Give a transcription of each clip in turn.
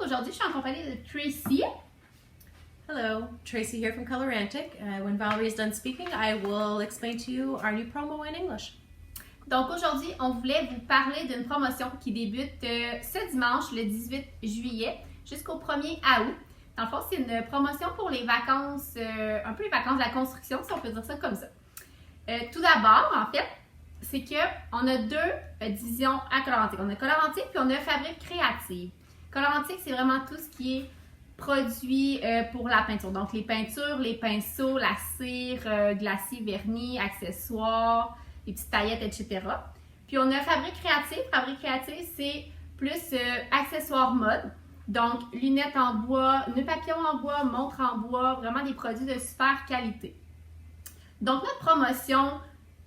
Aujourd'hui, je suis en compagnie de Tracy. Hello, Tracy here from Colorantic. When Valerie's done speaking, I will explain to you our new promo in English. Donc aujourd'hui, on voulait vous parler d'une promotion qui débute ce dimanche, le 18 juillet, jusqu'au 1er août. Dans le fond, c'est une promotion pour les vacances, un peu les vacances de la construction, si on peut dire ça comme ça. Tout d'abord, en fait, c'est qu'on a deux divisions à Colorantic. On a Colorantic puis on a Fabrique créative. Colorantic, c'est vraiment tout ce qui est produits pour la peinture. Donc, les peintures, les pinceaux, la cire, glacis, vernis, accessoires, les petites paillettes, etc. Puis, on a Fabrique créative. Fabrique créative, c'est plus accessoires mode. Donc, lunettes en bois, nœuds papillons en bois, montres en bois, vraiment des produits de super qualité. Donc, notre promotion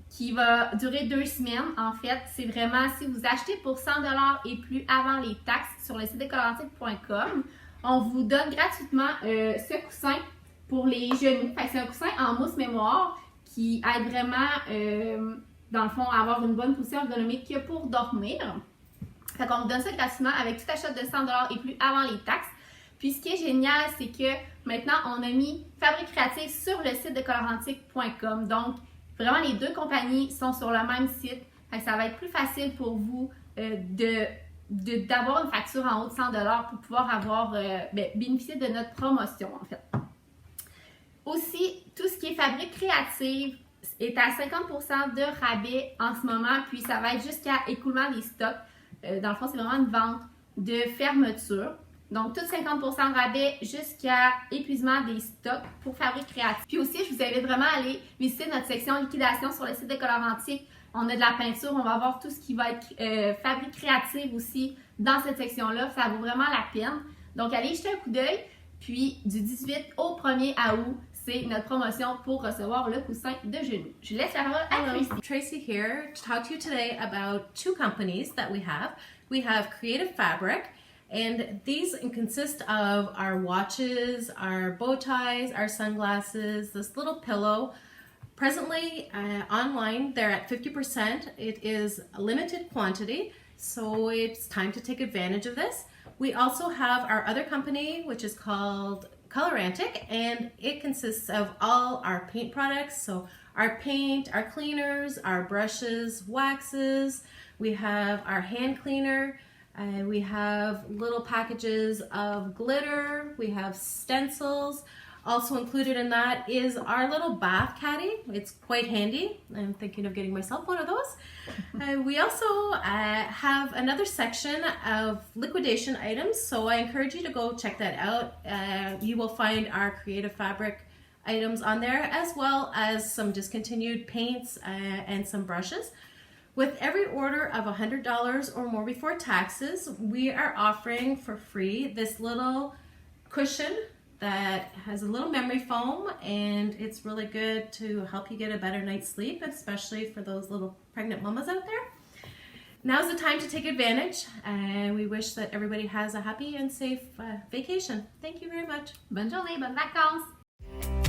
qui va durer 2 semaines, en fait, c'est vraiment si vous achetez pour 100$ et plus avant les taxes sur le site de colorantic.com, on vous donne gratuitement ce coussin pour les genoux. C'est un coussin en mousse mémoire qui aide vraiment, dans le fond, à avoir une bonne position ergonomique pour dormir. Fait qu'on vous donne ça gratuitement avec tout achat de 100$ et plus avant les taxes. Puis ce qui est génial, c'est que maintenant, on a mis Fabrique créative sur le site de colorantic.com. Donc, vraiment, les deux compagnies sont sur le même site. Fait que ça va être plus facile pour vous d'avoir une facture en haut de 100$ pour pouvoir avoir bénéficier de notre promotion, en fait. Aussi, tout ce qui est Fabrique créative est à 50% de rabais en ce moment, puis ça va être jusqu'à écoulement des stocks. Dans le fond, c'est vraiment une vente de fermeture. Donc, tout 50% de rabais jusqu'à épuisement des stocks pour Fabrique créative. Puis aussi, je vous invite vraiment à aller visiter notre section liquidation sur le site de Colorantic. On a de la peinture, on va voir tout ce qui va être Fabrique créative aussi dans cette section-là. Ça vaut vraiment la peine. Donc, allez jeter un coup d'œil. Puis, du 18 au 1er août, c'est notre promotion pour recevoir le coussin de genou. Je laisse la parole à Tracy. Tracy here to talk to you today about two companies that we have. We have Creative Fabric, and these consist of our watches, our bow ties, our sunglasses, this little pillow. Presently, online, they're at 50%. It is a limited quantity, so it's time to take advantage of this. We also have our other company, which is called Colorantic, and it consists of all our paint products. So our paint, our cleaners, our brushes, waxes. We have our hand cleaner. We have little packages of glitter. We have stencils. Also included in that is our little bath caddy. It's quite handy. I'm thinking of getting myself one of those. We also have another section of liquidation items, so I encourage you to go check that out. You will find our Creative Fabric items on there, as well as some discontinued paints and some brushes. With every order of $100 or more before taxes, we are offering for free this little cushion that has a little memory foam, and it's really good to help you get a better night's sleep, especially for those little pregnant mamas out there. Now's the time to take advantage, and we wish that everybody has a happy and safe vacation. Thank you very much. Bonne journée, bonnes vacances!